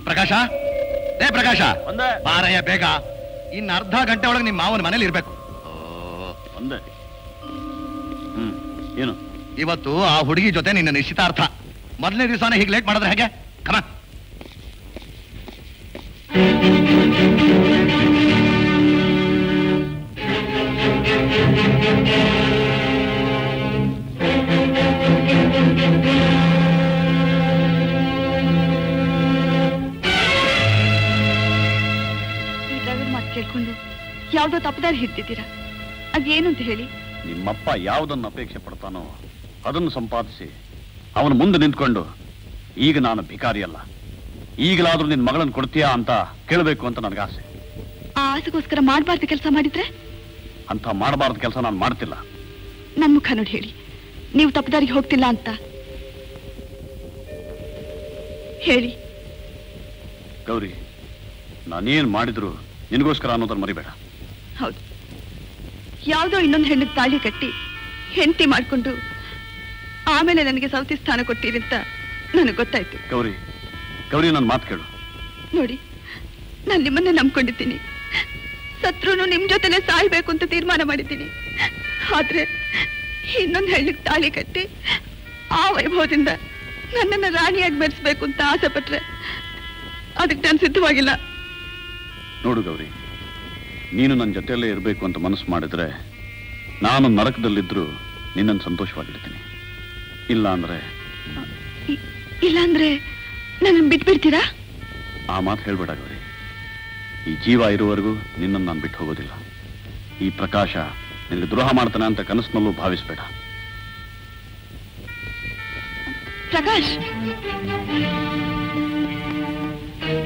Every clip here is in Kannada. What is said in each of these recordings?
ಪ್ರಕಾಶ, ಪ್ರಕಾಶ, ಬಾರಯ್ಯ ಬೇಗ. ಇನ್ನು ಅರ್ಧ ಗಂಟೆ ಒಳಗೆ ನಿಮ್ಮ ಮಾವನ ಮನೇಲಿ ಇರ್ಬೇಕು. ಒಂದೇ. ಏನು ಇವತ್ತು ಆ ಹುಡುಗಿ ಜೊತೆ ನಿನ್ನ ನಿಶ್ಚಿತಾರ್ಥ. ಮೊದಲನೇ ದಿವಸನೇ ಹೀಗೆ ಲೇಟ್ ಮಾಡಿದ್ರೆ ಹೇಗೆ? ಕಮ. ಕೇಳ್ಕೊಂಡು ಯಾವ್ದೋ ತಪ್ಪದಾರಿ ಹಿಡ್ತಿದ್ದೀರಾ, ಅದೇನು ಅಂತ ಹೇಳಿ. ನಿಮ್ಮಪ್ಪ ಯಾವುದನ್ನು ಅಪೇಕ್ಷೆ ಪಡ್ತಾನೋ ಅದನ್ನು ಸಂಪಾದಿಸಿ ಅವನು ಮುಂದೆ ನಿಂತ್ಕೊಂಡು, ಈಗ ನಾನು ಭಿಕಾರಿ ಅಲ್ಲ, ಈಗಲಾದ್ರೂ ನಿನ್ ಮಗಳನ್ನು ಕೊಡ್ತೀಯಾ ಅಂತ ಕೇಳಬೇಕು ಅಂತ ನನಗಾಸೆ. ಆ ಆಸೆಗೋಸ್ಕರ ಮಾಡಬಾರ್ದು ಕೆಲಸ ಮಾಡಿದ್ರೆ? ಅಂತ ಮಾಡಬಾರ್ದು ಕೆಲಸ ನಾನು ಮಾಡ್ತಿಲ್ಲ. ನನ್ನ ಮುಖ ನೋಡಿ ಹೇಳಿ, ನೀವು ತಪ್ಪದಾರಿಗೆ ಹೋಗ್ತಿಲ್ಲ ಅಂತ ಹೇಳಿ. ಗೌರಿ, ನಾನೇನ್ ಮಾಡಿದ್ರು ನಿನಗೋಸ್ಕರ ಅನ್ನೋದನ್ನ ಮರಿಬೇಡ. ಹೌದು, ಯಾವುದೋ ಇನ್ನೊಂದು ಹೆಣ್ಣಿಗೆ ತಾಳಿ ಕಟ್ಟಿ ಹೆಂಡತಿ ಮಾಡ್ಕೊಂಡು ಆಮೇಲೆ ನನಗೆ ಸೌತಿ ಸ್ಥಾನ ಕೊಟ್ಟಿರಿ ಅಂತ ನನಗೆ ಗೊತ್ತಾಯ್ತು. ಗೌರಿ, ಗೌರಿ, ನನ್ನ ಮಾತು ಕೇಳು. ನೋಡಿ, ನಾನು ನಿಮ್ಮನ್ನೇ ನಂಬ್ಕೊಂಡಿದ್ದೀನಿ. ಸತ್ರುನು ನಿಮ್ ಜೊತೆನೆ ಸಾಯ್ಬೇಕು ಅಂತ ತೀರ್ಮಾನ ಮಾಡಿದ್ದೀನಿ. ಆದ್ರೆ ಇನ್ನೊಂದು ಹೆಣ್ಣಿಗೆ ತಾಳಿ ಕಟ್ಟಿ ಆ ವೈಭವದಿಂದ ನನ್ನನ್ನು ರಾಣಿಯಾಗಿ ಮೆರೆಸ್ಬೇಕು ಅಂತ ಆಸೆ ಪಟ್ರೆ ಅದಕ್ಕೆ ನಾನು ಸಿದ್ಧವಾಗಿಲ್ಲ. ನೋಡು ಗೌರಿ, ನೀನು ನನ್ನ ಜೊತೆಯಲ್ಲೇ ಇರಬೇಕು ಅಂತ ಮನಸ್ಸು ಮಾಡಿದ್ರೆ ನಾನು ನರಕದಲ್ಲಿದ್ರು ನಿನ್ನನ್ನು ಸಂತೋಷವಾಗಿರ್ತೀನಿ. ಇಲ್ಲಾಂದ್ರೆ ನನ್ನ ಬಿಟ್ಬಿಡ್ತೀರಾ? ಆ ಮಾತು ಹೇಳ್ಬೇಡ ಗೌರಿ. ಈ ಜೀವ ಇರುವವರೆಗೂ ನಿನ್ನನ್ನು ನಾನು ಬಿಟ್ಟು ಹೋಗೋದಿಲ್ಲ. ಈ ಪ್ರಕಾಶ ನಿನಗೆ ದ್ರೋಹ ಮಾಡ್ತಾನೆ ಅಂತ ಕನಸಿನಲ್ಲೂ ಭಾವಿಸ್ಬೇಡ. ಪ್ರಕಾಶ್,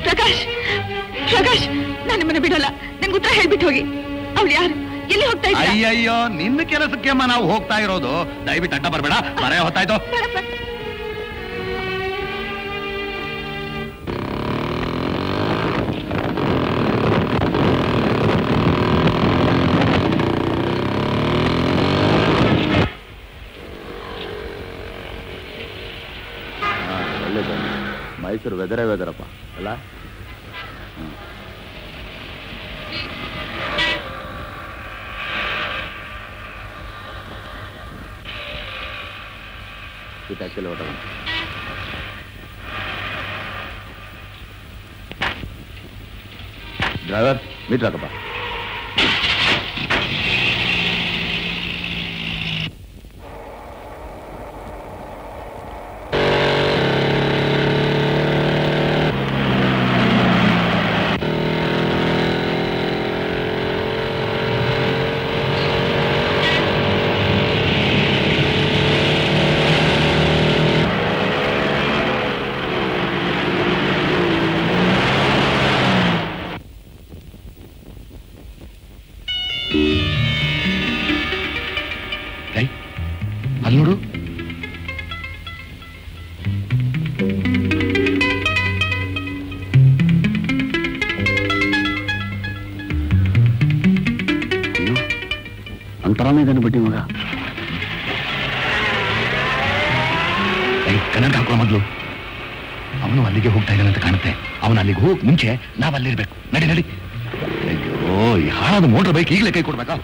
ಪ್ರಕಾಶ್, ಪ್ರಕಾಶ್, ನಾನು ನಿಮ್ಮನ್ನ ಬಿಡಲ್ಲ. ನನ್ಗೆ ಉತ್ತರ ಹೇಳ್ಬಿಟ್ಟು ಹೋಗಿ. ಅವಳು ಯಾರು? ಎಲ್ಲಿ ಹೋಗ್ತಾ ಇದ್ದೀರಾ? ಅಯ್ಯಯ್ಯೋ, ನಿನ್ನ ಕೆಲಸಕ್ಕೆ ನಾವು ಹೋಗ್ತಾ ಇರೋದು. ದಯವಿಟ್ಟು ಅಡ್ಡ ಬರಬೇಡ. ಬರೇ ಹೊತ್ತಾಯ್ತು. ಒಳ್ಳೇದು. ಮೈಸೂರು ವೆದರಪ್ಪ ಅಲ್ಲ? ಟ್ಯಾಕ್ಸಿಯಲ್ಲಿ ಹೊರಟ ಡ್ರೈವರ್ ಮೀಟರ್ ಹಾಕಪ್ಪ. ಅಲ್ಲಿ ನೋಡು. ಅಂತರಾನೇ ಇದ್ದಾನೆ ಬಿಟ್ಟಿ ಮಗ. ಕನ್ನಡ ಹಾಕೋ ಮೊದಲು. ಅವನು ಅಲ್ಲಿಗೆ ಹೋಗ್ತಾ ಇದ್ದಾನೆ ಅಂತ ಕಾಣುತ್ತೆ. ಅವನು ಅಲ್ಲಿಗೆ ಹೋಗಿ ಮುಂಚೆ ನಾವು ಅಲ್ಲಿರ್ಬೇಕು. ನಡಿ ನಡಿ. ಅಯ್ಯೋ, ಈ ಹಾಳಾದ ಮೋಟರ್ ಬೈಕ್ ಈಗಲೇ ಕೈ ಕೊಡ್ಬೇಕಾ?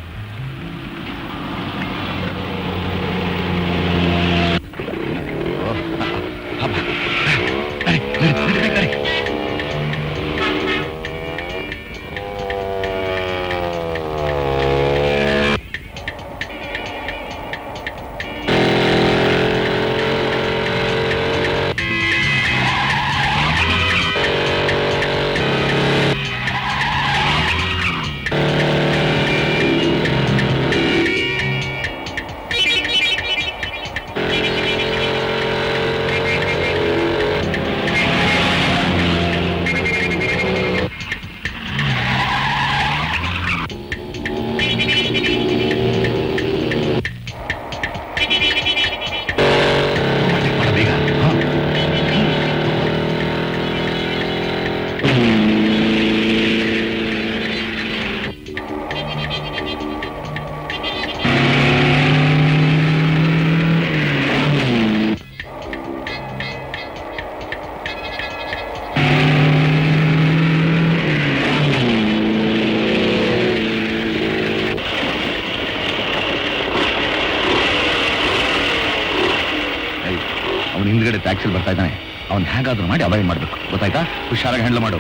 ಟ್ಯಾಕ್ಸಿಲ್ ಬರ್ತಾ ಇದ್ದಾನೆ. ಅವ್ನು ಹೇಗಾದ್ರೂ ಮಾಡಿ ಅವಾಯ್ಡ್ ಮಾಡ್ಬೇಕು, ಗೊತ್ತಾಯ್ತಾ? ಹುಷಾರಾಗಿ ಹ್ಯಾಂಡಲ್ ಮಾಡು.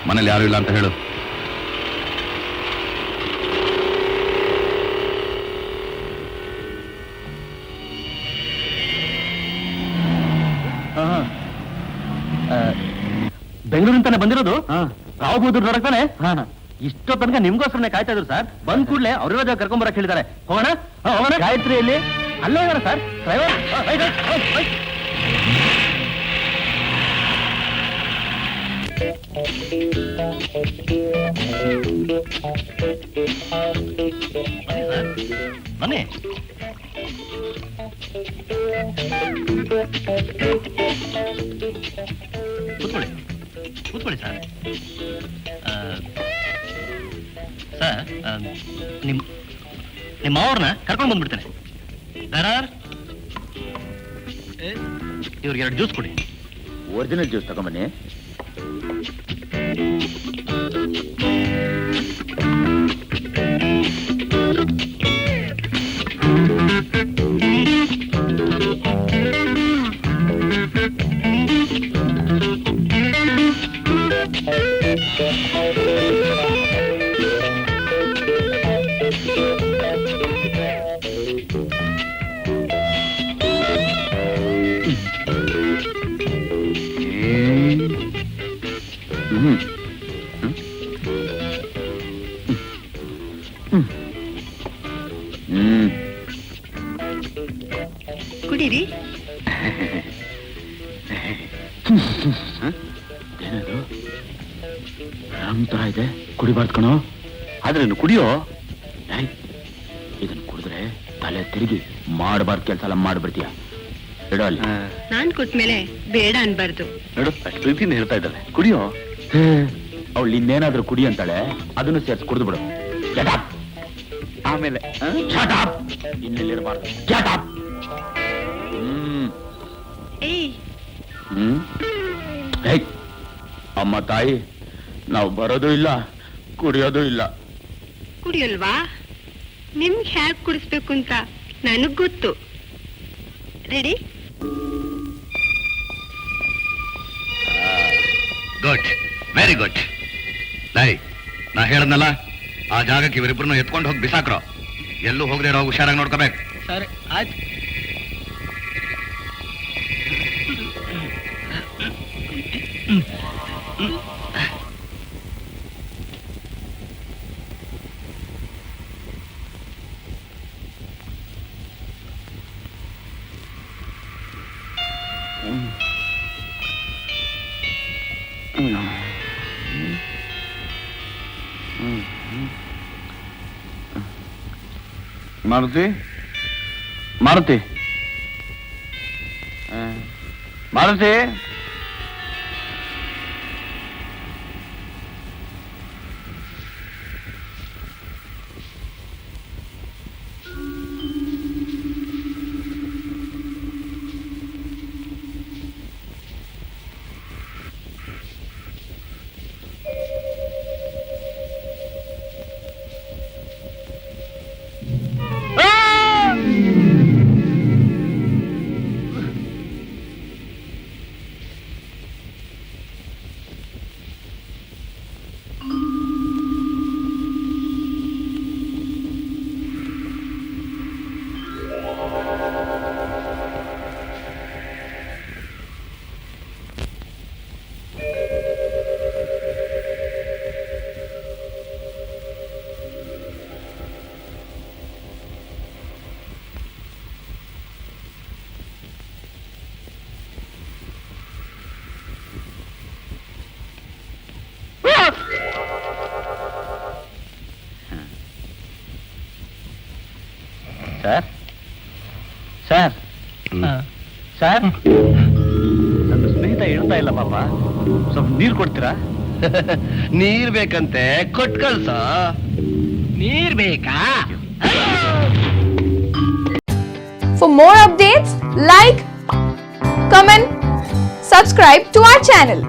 ಮನೇಲಿ ಯಾರು ಇಲ್ಲ ಅಂತ ಹೇಳು. ಬೆಂಗಳೂರಿಂತಾನೆ ಬಂದಿರೋದು? ರಾವ್ ಬಹದ್ದೂರ್ ನೋಡಕ್ತಾನೆ. ಇಷ್ಟೋ ತನಕ ನಿಮ್ಗೋಸ್ಕರನೇ ಕಾಯ್ತಾ ಇದ್ರು ಸರ್. ಬಂದ್ ಕೂಡ್ಲೆ ಅವ್ರ ಜಾಗ ಕರ್ಕೊಂಡ್ ಬರಕ್ ಹೇಳಿದ್ದಾರೆ. ಹೋಗೋಣ ಹೋಗೋಣ. ಗಾಯತ್ರಿಯಲ್ಲಿ ಅಲ್ಲೇ ಇದಾರೆ ಸರ್ ಡ್ರೈವರ್. ಬನ್ನಿ. ಕೂತ್ಕೊಳ್ಳಿ ಕೂತ್ಕೊಳ್ಳಿ ಸರ್. ಸರ್ ನಿಮ್ಮ ಅವ್ರನ್ನ ಕರ್ಕೊಂಡು ಬಂದ್ಬಿಡ್ತೇನೆ. ಇವ್ರಿಗೆ 2 ಜ್ಯೂಸ್ ಕೊಡಿ. ಒರಿಜಿನಲ್ ಜ್ಯೂಸ್ ತಗೊಂಬನ್ನಿ. ಕುಡೀರಿ. ಏನದು ರಾಮ್ ತರ ಇದೆ, ಕುಡಿಬಾರ್ದು ಕಣೋ. ಆದ್ರೆ ನೀನು ಕುಡಿಯೋ. ಇದನ್ನ ಕುಡಿದ್ರೆ ತಲೆ ತಿರುಗಿ ಮಾಡಬಾರ್ದು ಕೆಲಸ ಎಲ್ಲ ಮಾಡ್ಬಿಡ್ತೀಯ. ಇಡೋ ಅಲ್ಲಿ. ನಾನ್ ಕೊಟ್ಮೇಲೆ ಬೇಡ ಅನ್ಬಾರ್ದು. ನೋಡು, ಅಷ್ಟು ಪ್ರೀತಿಯಿಂದ ಹೇಳ್ತಾ ಇದ್ದಾಳೆ, ಕುಡಿಯೋ. ಅವಳು ಇನ್ನೇನಾದ್ರೂ ಕುಡಿ ಅಂತಾಳೆ, ಅದನ್ನು ಸೇರ್ಸಿ ಕುಡಿದು ಬಿಡು. ಆಮೇಲೆ ಇನ್ನೆಲ್ಲಿರಬಾರ್ದು. ಅಮ್ಮ ತಾಯಿ, ನಾವು ಬರೋದು ಇಲ್ಲ, ಕುಡಿಯೋದು ಇಲ್ಲ. ಕುಡಿಯಲ್ವಾ? ನಿಮ್ಗೆ ಹ್ಯಾಕ್ ಕುಡಿಸ್ಬೇಕು ಅಂತ ನನಗ್ ಗೊತ್ತು. ರೆಡಿ? Good, very good. ನಾ ಹೇಳದ್ನಲ್ಲ, ಆ ಜಾಗಕ್ಕೆ ಇವರಿಬ್ಬರನ್ನು ಎತ್ಕೊಂಡು ಹೋಗಿ ಬಿಸಾಕ್ರೋ. ಎಲ್ಲೂ ಹೋಗದೆ ಇರೋ ಹುಷಾರಾಗಿ ನೋಡ್ಕೋಬೇಕು. ಸರಿ ಆಯ್ತು. Maruti, Maruti, Maruti. Sir sir sir, ನನ್ನ ಸ್ನೇಹಿತ ಹೇಳ್ತಾ ಇಲ್ಲ ಪಾಪ, ಸ್ವಲ್ಪ ನೀರು ಕೊಡ್ತೀರಾ? ನೀರ್ ಬೇಕಂತೆ, ಕೊಟ್ ಕಳ್ಸ. ನೀರ್ ಬೇಕಾ? For more updates, like, comment, subscribe to our channel.